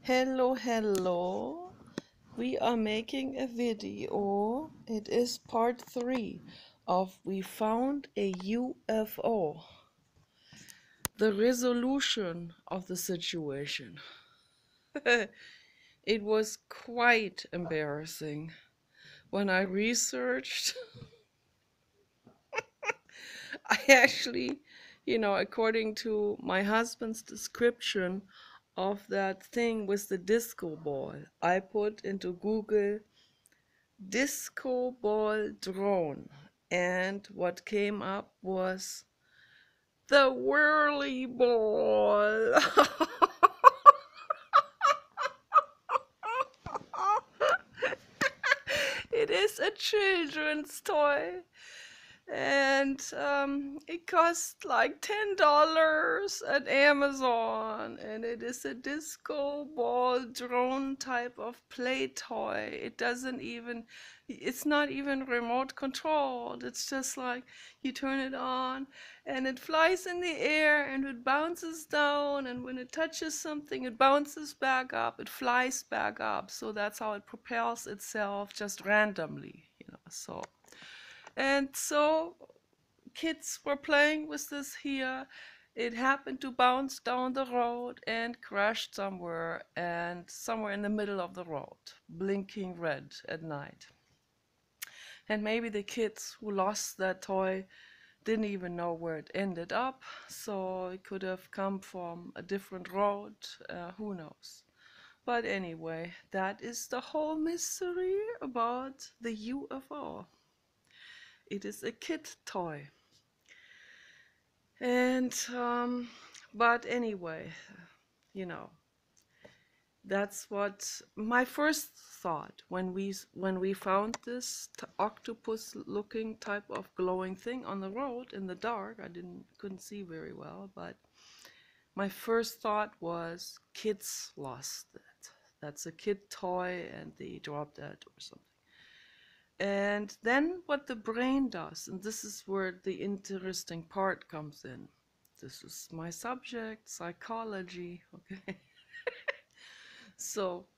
Hello. We are making a video. It is part 3 of We Found a UFO. The resolution of the situation. It was quite embarrassing. When I researched, I actually, according to my husband's description of that thing with the disco ball, I put into Google disco ball drone, and what came up was the whirly ball. It is a children's toy, and it costs like $10 at Amazon, and it is a disco ball drone type of play toy. It's not even remote controlled. It's just like you turn it on and it flies in the air and it bounces down, and when it touches something it bounces back up, it flies back up. So that's how it propels itself just randomly, so kids were playing with this here. It happened to bounce down the road and crashed somewhere, and somewhere in the middle of the road, blinking red at night. And maybe the kids who lost that toy didn't even know where it ended up, so it could have come from a different road, who knows. But anyway, that is the whole mystery about the UFO. It is a kid toy. And but anyway, you know, that's what my first thought when we found this octopus looking type of glowing thing on the road in the dark. I couldn't see very well, but my first thought was kids lost it. That's a kid toy and they dropped it or something. And then what the brain does, and this is where the interesting part comes in. This is my subject, psychology, okay? So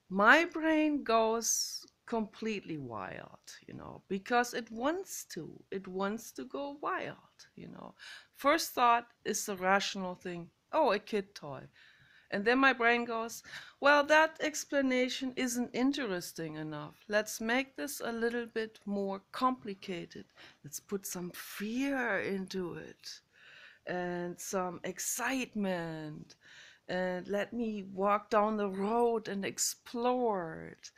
my brain goes completely wild, because it wants to. It wants to go wild. First thought is the rational thing. Oh, a kid toy. And then my brain goes, well, that explanation isn't interesting enough. Let's make this a little bit more complicated. Let's put some fear into it and some excitement. And let me walk down the road and explore it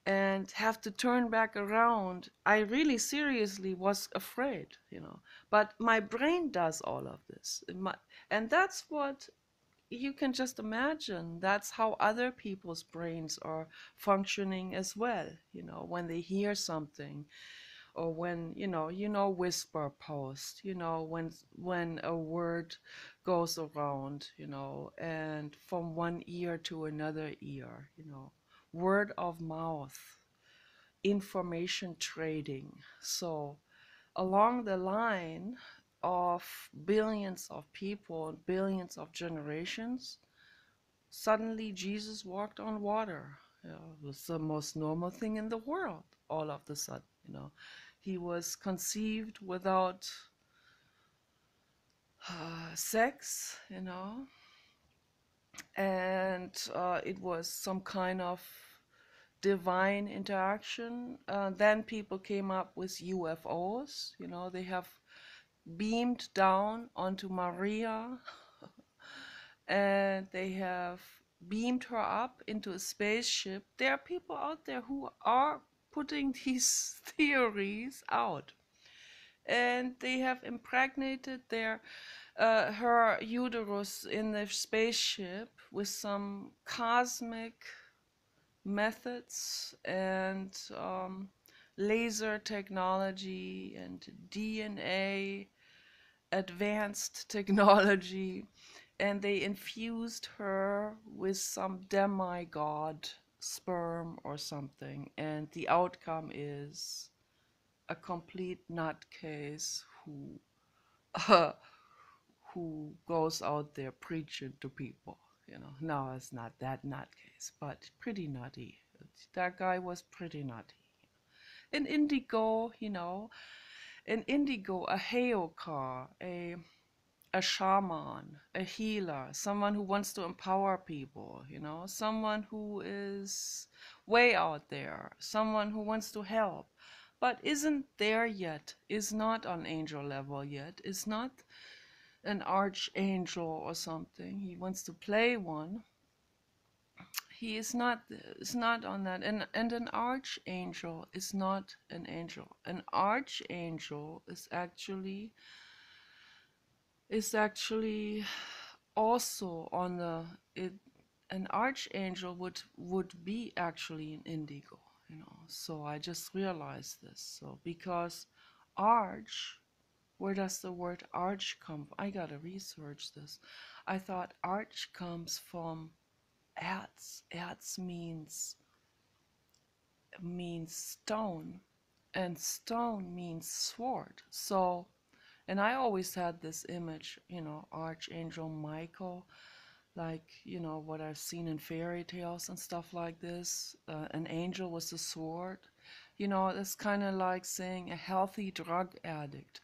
and have to turn back around. I really seriously was afraid. But my brain does all of this. And that's what you can just imagine. That's how other people's brains are functioning as well, when they hear something, or when whisper post, when a word goes around, and from one ear to another ear, word of mouth, information trading. So along the line of billions of people and billions of generations, suddenly Jesus walked on water. It was the most normal thing in the world all of a sudden. He was conceived without sex, and it was some kind of divine interaction. Then people came up with UFOs. They have beamed down onto Maria and they have beamed her up into a spaceship. There are people out there who are putting these theories out, and they have impregnated her uterus in the spaceship with some cosmic methods and laser technology and DNA advanced technology, and they infused her with some demigod sperm or something, and the outcome is a complete nutcase who who goes out there preaching to people, No, it's not that nutcase, but pretty nutty. That guy was pretty nutty. In Indigo, in Indigo, a Heokar, a shaman, a healer, someone who wants to empower people, someone who is way out there, someone who wants to help, but isn't there yet, is not on angel level yet, is not an archangel or something. He wants to play one. He is not on that. And an archangel is not an angel. An archangel is actually also on the it an archangel would be actually an indigo. So I just realized this. So because arch, where does the word arch come from? I gotta research this. I thought arch comes from erz. Erz means stone, and stone means sword. So, and I always had this image, Archangel Michael, like, what I've seen in fairy tales and stuff like this, an angel with a sword. It's kind of like saying a healthy drug addict.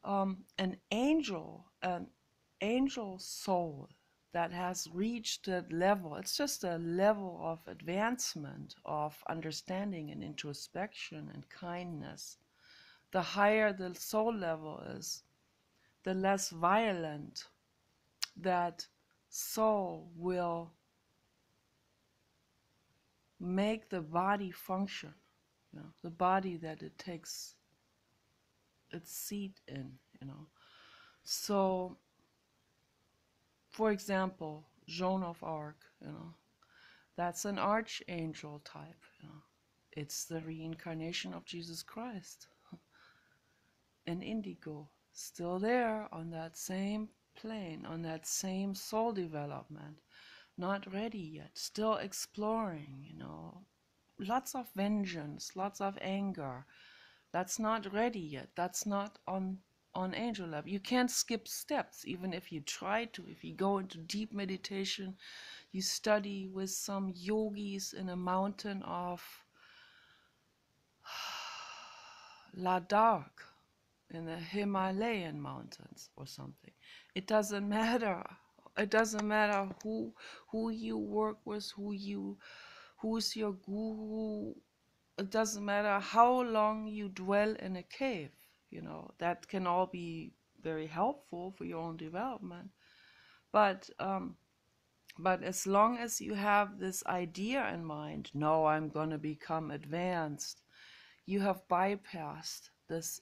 An angel soul that has reached that level, it's just a level of advancement, of understanding and introspection and kindness. The higher the soul level is, the less violent that soul will make the body function, the body that it takes its seat in. So, for example, Joan of Arc, that's an archangel type. It's the reincarnation of Jesus Christ. An indigo, still there on that same plane, on that same soul development, not ready yet, still exploring, lots of vengeance, lots of anger. That's not ready yet. That's not on angel level. You can't skip steps, even if you try to. If you go into deep meditation, you study with some yogis in a mountain of Ladakh, in the Himalayan mountains or something. It doesn't matter. It doesn't matter who you work with, who's your guru. It doesn't matter how long you dwell in a cave. That can all be very helpful for your own development. But as long as you have this idea in mind, no, I'm going to become advanced, you have bypassed the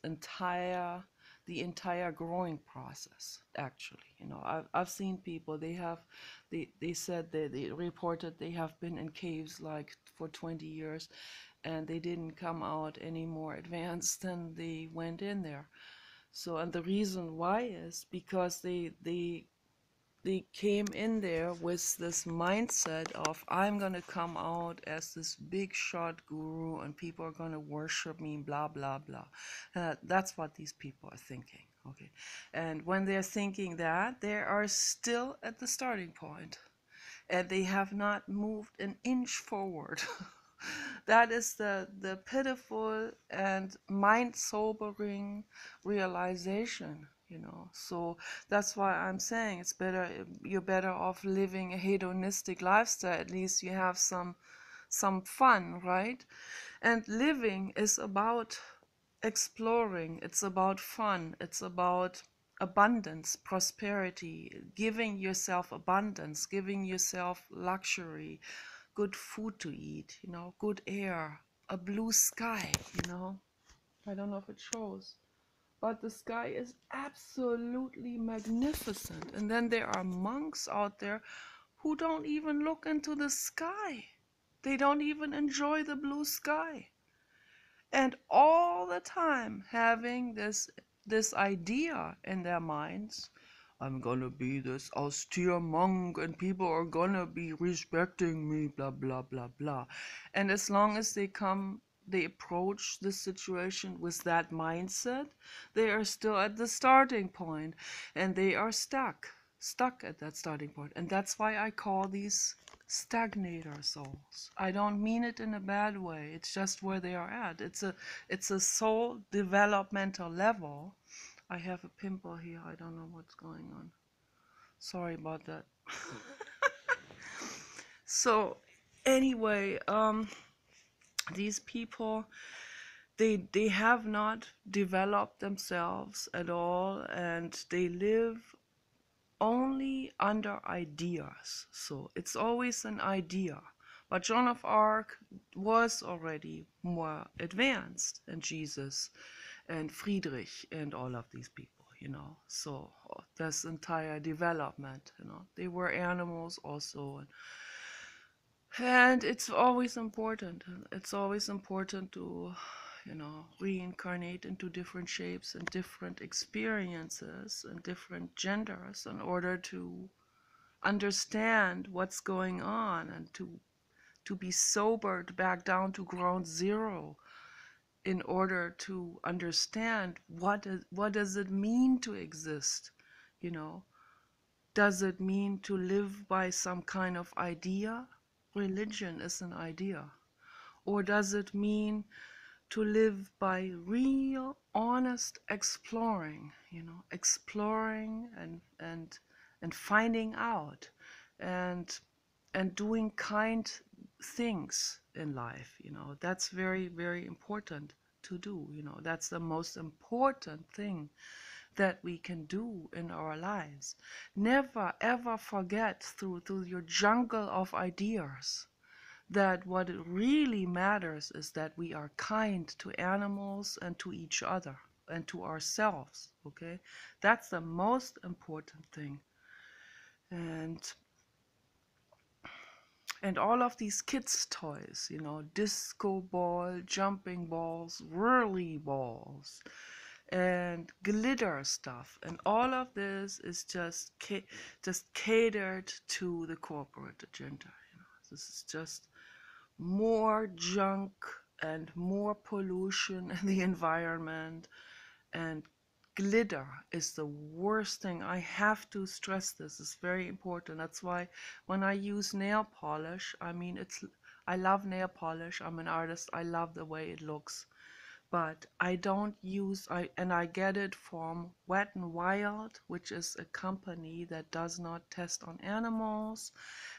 entire growing process. Actually, I've seen people. They said they reported they have been in caves like for 20 years, and they didn't come out any more advanced than they went in there. So, and the reason why is because they came in there with this mindset of, I'm going to come out as this big shot guru and people are going to worship me, blah, blah, blah. That's what these people are thinking. Okay. And when they're thinking that, they are still at the starting point and they have not moved an inch forward. That is the pitiful and mind-sobering realization, So that's why I'm saying you're better off living a hedonistic lifestyle. At least you have some fun, right? And living is about exploring, it's about fun, it's about abundance, prosperity, giving yourself abundance, giving yourself luxury, good food to eat, good air, a blue sky, I don't know if it shows, but the sky is absolutely magnificent. And then there are monks out there who don't even look into the sky. They don't even enjoy the blue sky. And all the time having this idea in their minds, I'm gonna be this austere monk and people are gonna be respecting me, blah blah blah blah. And as long as they approach the situation with that mindset, they are still at the starting point and they are stuck. stuck at that starting point. And that's why I call these stagnator souls. I don't mean it in a bad way. It's just where they are at. It's a soul developmental level. I have a pimple here. I don't know what's going on. Sorry about that. So anyway, these people, they have not developed themselves at all, and they live only under ideas. So it's always an idea. But Joan of Arc was already more advanced than Jesus and Friedrich and all of these people, So this entire development, they were animals also. And it's always important. It's always important to, reincarnate into different shapes and different experiences and different genders in order to understand what's going on and to be sobered back down to ground zero in order to understand what does it mean to exist, you know? Does it mean to live by some kind of idea? Religion is an idea. Or does it mean to live by real, honest exploring, exploring and finding out and doing kind things in life, That's very, very important to do, That's the most important thing that we can do in our lives. Never ever forget through your jungle of ideas that what really matters is that we are kind to animals and to each other and to ourselves, okay? That's the most important thing. And all of these kids' toys, disco ball, jumping balls, whirly balls, and glitter stuff, and all of this is just catered to the corporate agenda. This is just more junk and more pollution in the environment, and glitter is the worst thing. I have to stress this. It's very important. That's why when I use nail polish, I love nail polish. I'm an artist. I love the way it looks. But I don't use, and I get it from Wet n Wild, which is a company that does not test on animals,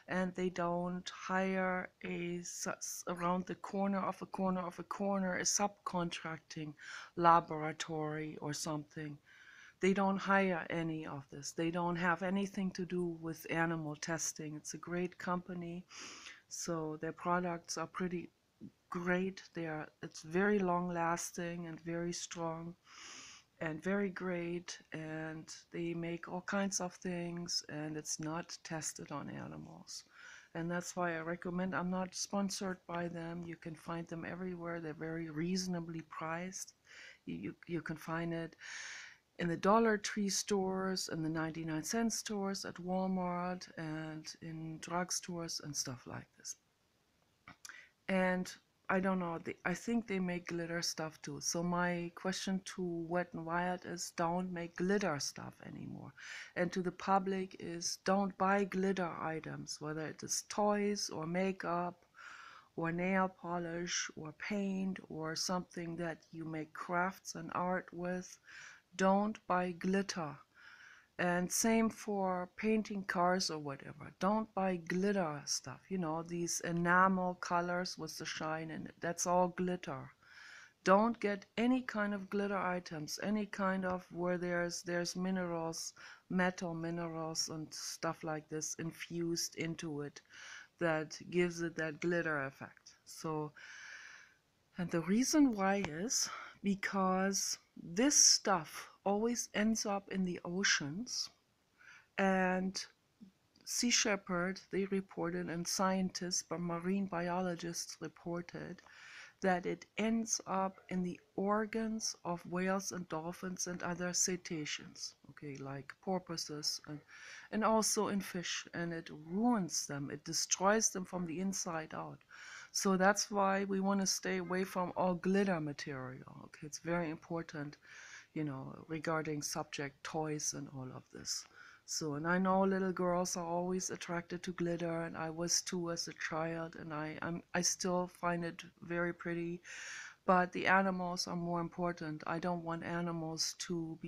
and they don't hire around the corner of a subcontracting laboratory or something. They don't hire any of this. They don't have anything to do with animal testing. It's a great company, so their products are pretty great. It's very long lasting and very strong and very great, and they make all kinds of things, and it's not tested on animals. And that's why I recommend. I'm not sponsored by them. You can find them everywhere. They're very reasonably priced. You can find it in the Dollar Tree stores, in the 99-cent stores, at Walmart, and in drugstores and stuff like this. And I don't know, I think they make glitter stuff too. So my question to Wet n Wild is, don't make glitter stuff anymore. And to the public is, don't buy glitter items, whether it is toys or makeup or nail polish or paint or something that you make crafts and art with. Don't buy glitter. And same for painting cars or whatever. Don't buy glitter stuff, these enamel colors with the shine in it. That's all glitter. Don't get any kind of glitter items, any kind of where there's minerals, metal minerals and stuff like this infused into it that gives it that glitter effect. So, and the reason why is because this stuff always ends up in the oceans. And Sea Shepherd, they reported, and scientists, but marine biologists reported that it ends up in the organs of whales and dolphins and other cetaceans, okay, like porpoises, and also in fish, and it ruins them, it destroys them from the inside out. So that's why we want to stay away from all glitter material. Okay, it's very important, regarding subject toys and all of this. So, and I know little girls are always attracted to glitter, and I was too as a child, and I still find it very pretty. But the animals are more important. I don't want animals to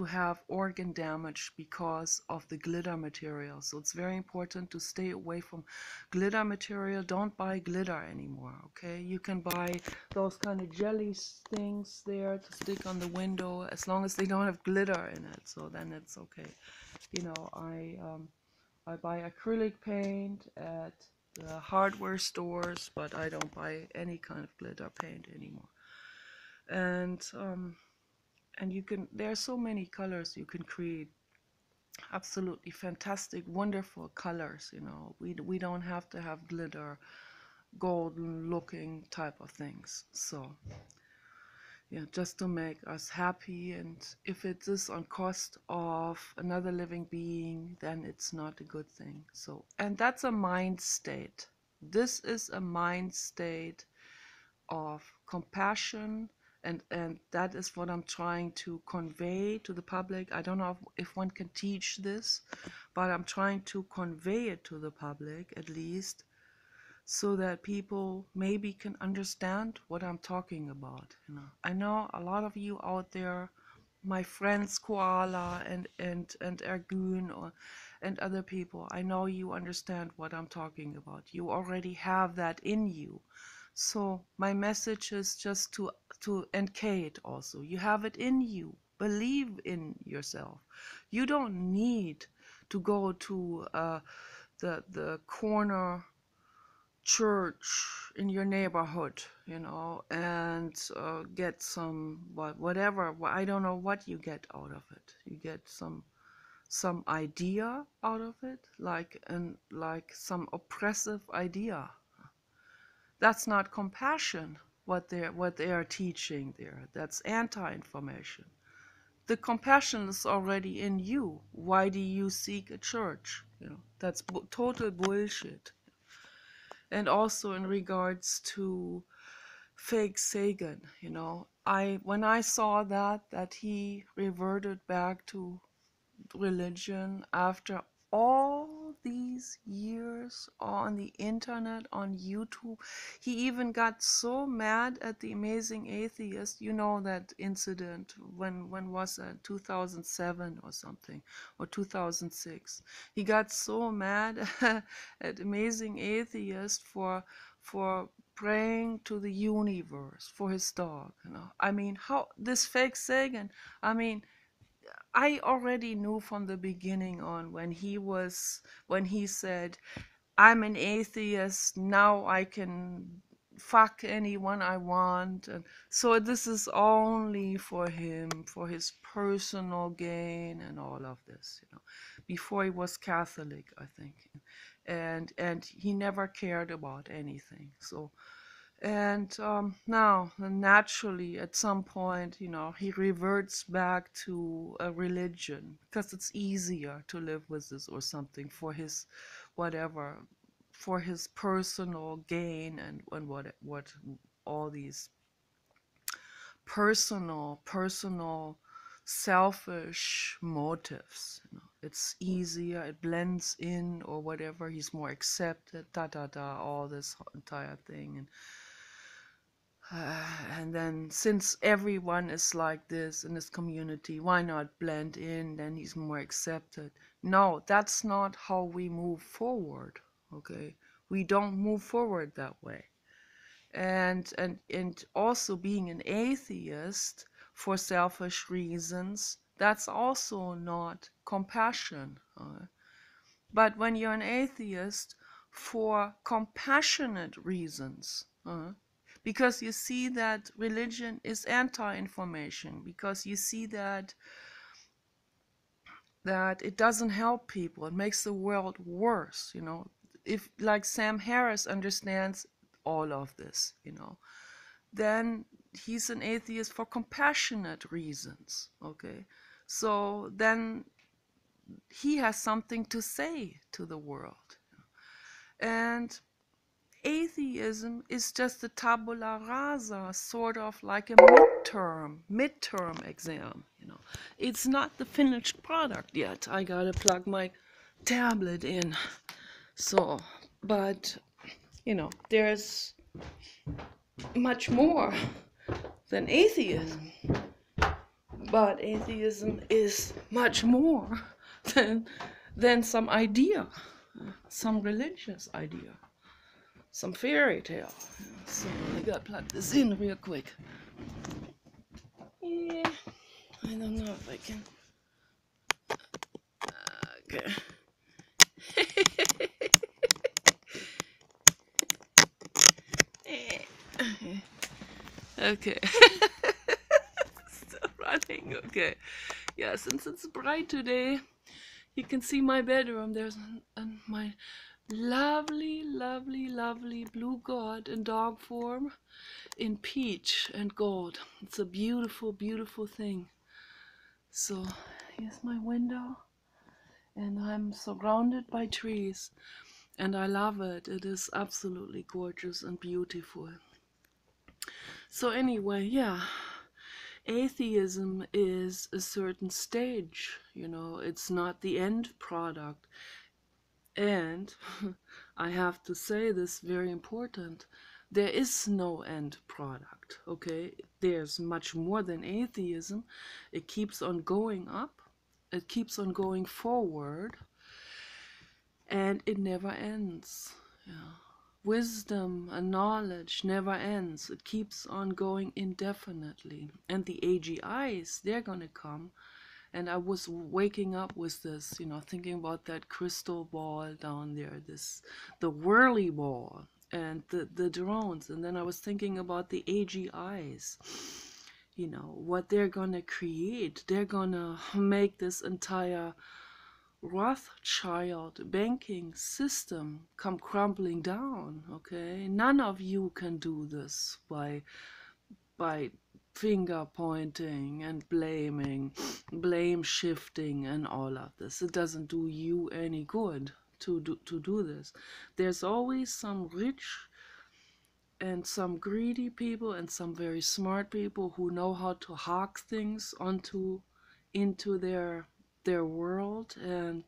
have organ damage because of the glitter material. So it's very important to stay away from glitter material. Don't buy glitter anymore, okay? You can buy those kind of jelly things there to stick on the window as long as they don't have glitter in it. So then it's okay. You know, I buy acrylic paint at the hardware stores, but I don't buy any kind of glitter paint anymore. And and you can, there are so many colors you can create, absolutely fantastic, wonderful colors. You know, we don't have to have glitter, golden looking type of things. So yeah, just to make us happy, and if it is on cost of another living being, then it's not a good thing. So, and that's a mind state. This is a mind state of compassion, and that is what I'm trying to convey to the public. I don't know if one can teach this, but I'm trying to convey it to the public at least, so that people maybe can understand what I'm talking about. You know, I know a lot of you out there, my friends Koala and Ergun and other people, I know you understand what I'm talking about. You already have that in you. So my message is just to Kate also. You have it in you. Believe in yourself. You don't need to go to the corner church in your neighborhood, you know, and get some whatever. I don't know what you get out of it. You get some idea out of it, like some oppressive idea. That's not compassion. What they are teaching there. That's anti-information. The compassion is already in you. Why do you seek a church? You know, that's total bullshit. And also in regards to fake Sagan, you know, when I saw that he reverted back to religion after all these years on the internet, on YouTube, he even got so mad at the Amazing Atheist. You know that incident, when was that, 2007 or something, or 2006. He got so mad at Amazing Atheist for praying to the universe for his dog. You know, I mean, how this fake Sagan, I mean, I already knew from the beginning on, when he said, I'm an atheist, now I can fuck anyone I want. And so this is only for him, for his personal gain and all of this, you know. Before he was Catholic, I think. And he never cared about anything. So, and now, naturally, at some point, you know, he reverts back to a religion because it's easier to live with this or something for his whatever, for his personal gain, and what all these personal selfish motives. You know, it's easier, it blends in or whatever. He's more accepted, all this entire thing. And then, since everyone is like this in this community, why not blend in? Then he's more accepted. No, that's not how we move forward. Okay, we don't move forward that way. And also, being an atheist for selfish reasons, that's also not compassion. But when you're an atheist for compassionate reasons, because you see that religion is anti-information, because you see that it doesn't help people, it makes the world worse, you know. If, like, Sam Harris understands all of this, you know, then he's an atheist for compassionate reasons, okay? So then he has something to say to the world. And atheism is just a tabula rasa, sort of like a midterm exam, you know. It's not the finished product yet. I gotta plug my tablet in. So, but, you know, there's much more than atheism. But atheism is much more than some idea, some religious idea, some fairy tale. So I gotta plug this in real quick. Yeah, I don't know if I can. Okay. Okay. Still running. Okay. Yeah, since it's bright today, you can see my bedroom. There's my lovely, lovely, lovely blue god in dog form in peach and gold. It's a beautiful, beautiful thing. So here's my window, and I'm surrounded by trees, and I love it. It is absolutely gorgeous and beautiful. So anyway, yeah, atheism is a certain stage, you know, it's not the end product. And I have to say this, very important, there is no end product, okay? There's much more than atheism. It keeps on going up, it keeps on going forward, and it never ends. Yeah. Wisdom and knowledge never ends. It keeps on going indefinitely. And the AGIs, they're gonna come. And I was waking up with this, you know, thinking about that crystal ball down there, the whirly ball, and the drones. And then I was thinking about the AGIs, you know, what they're gonna create. They're gonna make this entire Rothschild banking system come crumbling down, okay? None of you can do this by finger pointing and blaming, blame shifting and all of this. It doesn't do you any good to do this. There's always some rich and some greedy people and some very smart people who know how to hack things into their world and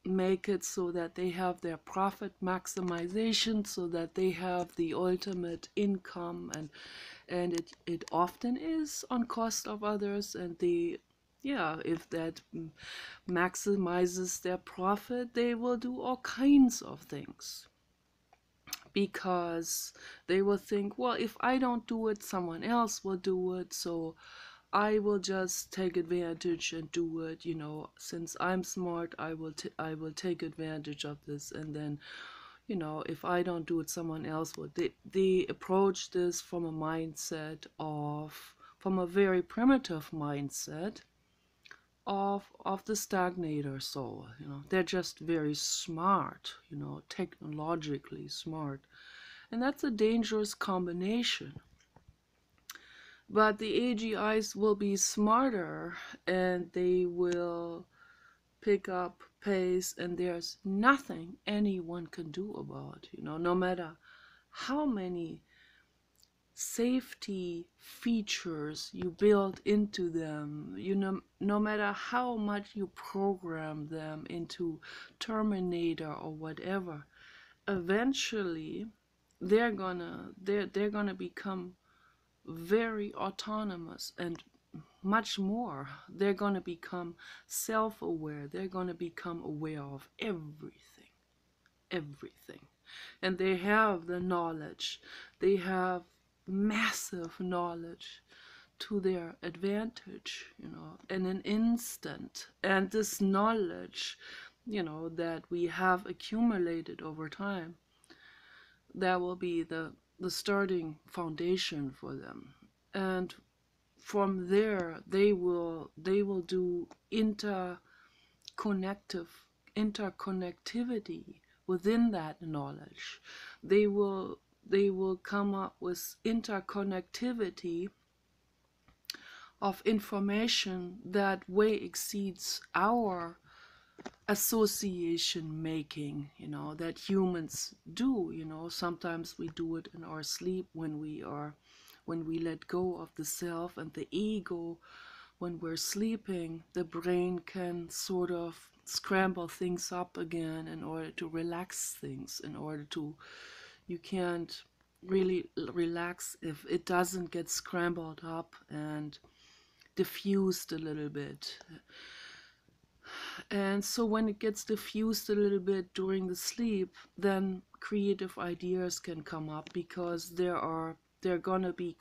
make it so that they have their profit maximization, so that they have the ultimate income, and it often is on cost of others. And if that maximizes their profit, they will do all kinds of things, because they will think, well, if I don't do it, someone else will do it, so I will just take advantage and do it, you know, since I'm smart, I will take advantage of this. And then, you know, if I don't do it, someone else will. They approach this from a very primitive mindset of the stagnator soul, you know. They're just very smart, you know, technologically smart. And that's a dangerous combination. But the AGIs will be smarter, and they will pick up pace, and there's nothing anyone can do about it, you know, no matter how many safety features you build into them, you know, no matter how much you program them into Terminator or whatever, eventually they're gonna become very autonomous, and much more. They're going to become self-aware. They're going to become aware of everything. And they have the knowledge. They have massive knowledge to their advantage, you know, in an instant. And this knowledge, you know, that we have accumulated over time, that will be the starting foundation for them. And from there they will do interconnectivity within that knowledge. They will come up with interconnectivity of information that way exceeds our association making, that humans do. Sometimes we do it in our sleep when we let go of the self and the ego. When we're sleeping, the brain can sort of scramble things up again in order to relax things, you can't really relax if it doesn't get scrambled up and diffused a little bit. And so when it gets diffused a little bit during the sleep, then creative ideas can come up, because there are gonna be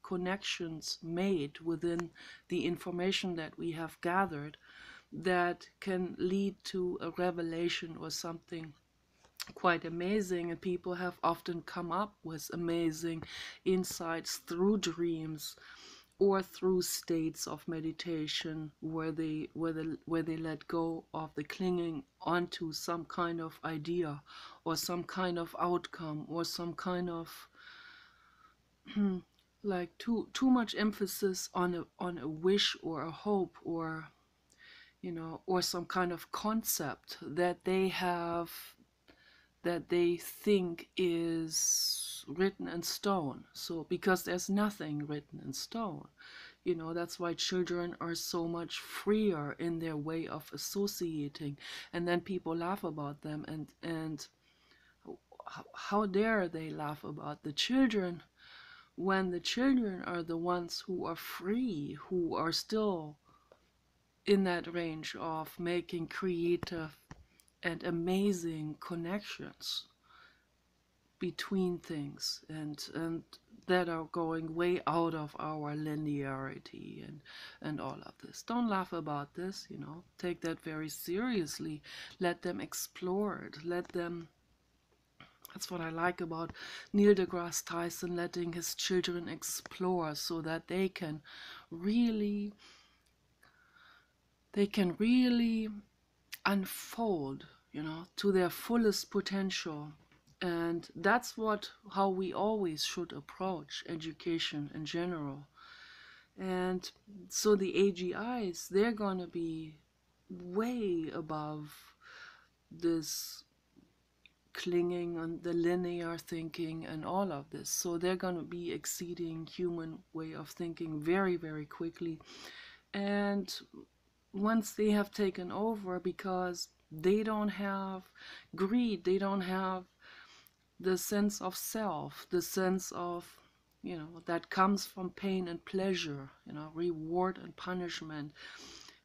connections made within the information that we have gathered that can lead to a revelation or something quite amazing. And people have often come up with amazing insights through dreams or through states of meditation where they let go of the clinging onto some kind of idea or some kind of outcome or some kind of like too much emphasis on a wish or a hope, or some kind of concept that they have, that they think is written in stone. So because there's nothing written in stone, that's why children are so much freer in their way of associating. And then people laugh about them, and how dare they laugh about the children when the children are the ones who are free, who are still in that range of making creative and amazing connections between things, and that are going way out of our linearity and all of this. Don't laugh about this, take that very seriously. Let them explore it. That's what I like about Neil deGrasse Tyson, letting his children explore so that really they can really unfold, to their fullest potential. And that's how we always should approach education in general. And so the AGIs, they're gonna be way above this clinging on the linear thinking and all of this. So they're gonna be exceeding human way of thinking very, very quickly. And once they have taken over, because they don't have greed, they don't have the sense of self, the sense of, that comes from pain and pleasure, reward and punishment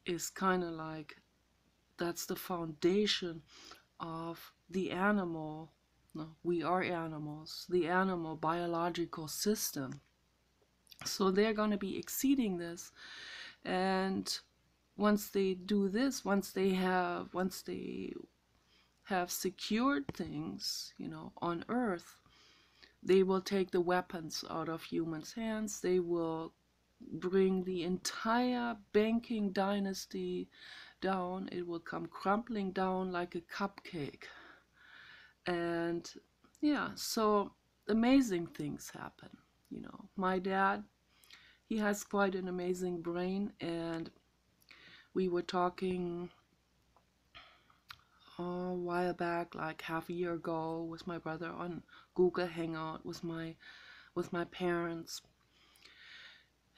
is kind of like, that's the foundation of the animal. No, we are animals, the animal biological system. So they're going to be exceeding this. And once they do this, once they have secured things, on Earth, they will take the weapons out of humans' hands. They will bring the entire banking dynasty down. It will come crumbling down like a cupcake. And yeah, so amazing things happen. My dad, he has quite an amazing brain, and we were talking a while back, like half a year ago, with my brother on Google Hangout with my parents,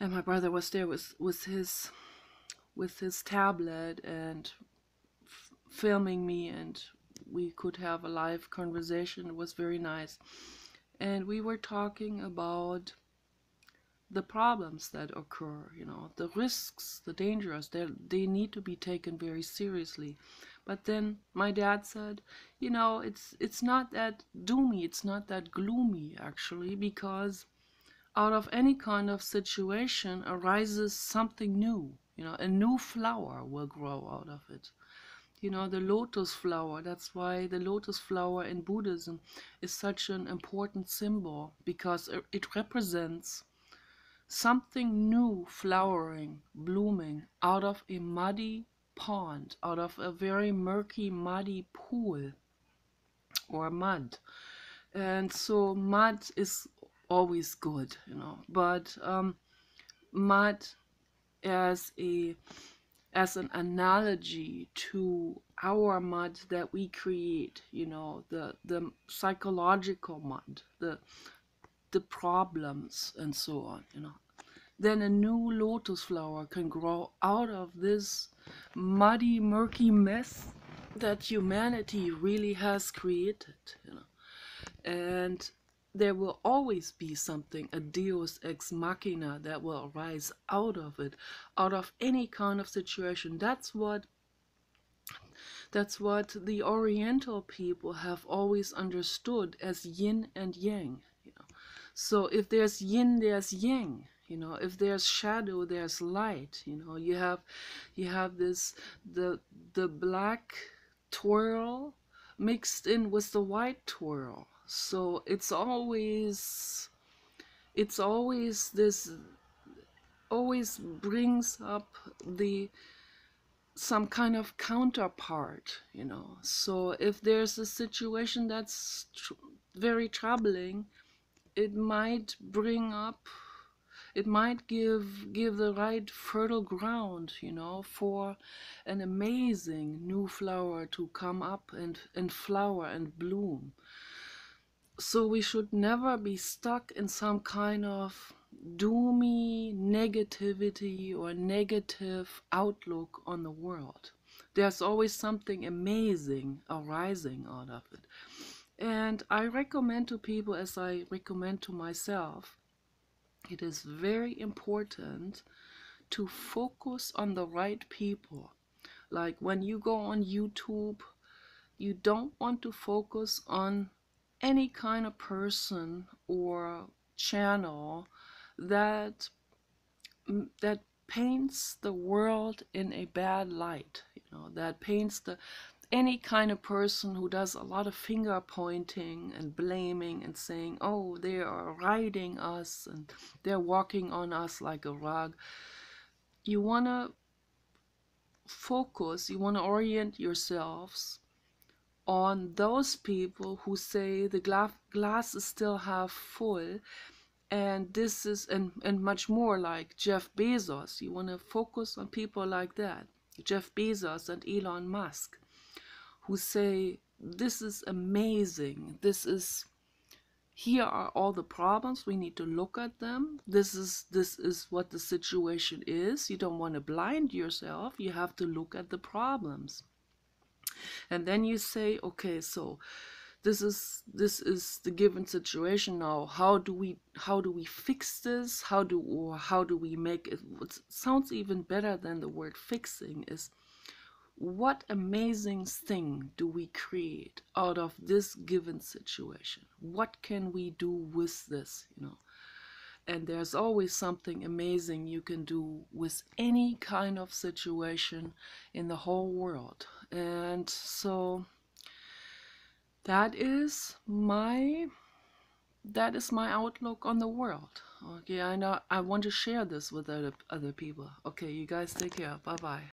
and my brother was there with his tablet and filming me, and we could have a live conversation. It was very nice, and we were talking about the problems that occur, the risks, the dangers. They need to be taken very seriously. But then my dad said, it's not that doomy, it's not that gloomy, actually, because out of any kind of situation arises something new. A new flower will grow out of it. The lotus flower. That's why the lotus flower in Buddhism is such an important symbol, because it represents something new flowering, blooming out of a muddy pond, out of a very murky, muddy pool or mud. And so mud is always good, but mud as an analogy to our mud that we create, you know, the psychological mud, the problems and so on, you know, then a new lotus flower can grow out of this muddy, murky mess that humanity really has created, you know. And there will always be something, a deus ex machina, that will arise out of it, out of any kind of situation. That's what the Oriental people have always understood as yin and yang. You know? So if there's yin, there's yang. You know, if there's shadow, there's light. You know, you have this the black twirl mixed in with the white twirl. So it's always this always brings up the some kind of counterpart, you know. So if there's a situation that's very troubling, it might bring up, it might give the right fertile ground, you know, for an amazing new flower to come up and flower and bloom. So we should never be stuck in some kind of doomy negativity or negative outlook on the world. There's always something amazing arising out of it. And I recommend to people, as I recommend to myself, it is very important to focus on the right people. Like when you go on YouTube, you don't want to focus on any kind of person or channel that that paints the world in a bad light, you know, that paints the any kind of person who does a lot of finger pointing and blaming and saying, oh, they are riding us and they're walking on us like a rug. You want to focus, you want to orient yourselves on those people who say the glass is still half full, and this is and much more, like Jeff Bezos. You want to focus on people like that, Jeff Bezos and Elon Musk, who say this is amazing, here are all the problems, we need to look at them, this is what the situation is. You don't want to blind yourself, you have to look at the problems. And then you say, okay, so this is the given situation now. How do we fix this? How do we make it? What sounds even better than the word fixing is, what amazing thing do we create out of this given situation? What can we do with this, you know? And there's always something amazing you can do with any kind of situation in the whole world. And so that is my outlook on the world. Okay, I know I want to share this with other people. Okay, you guys take care. Bye bye.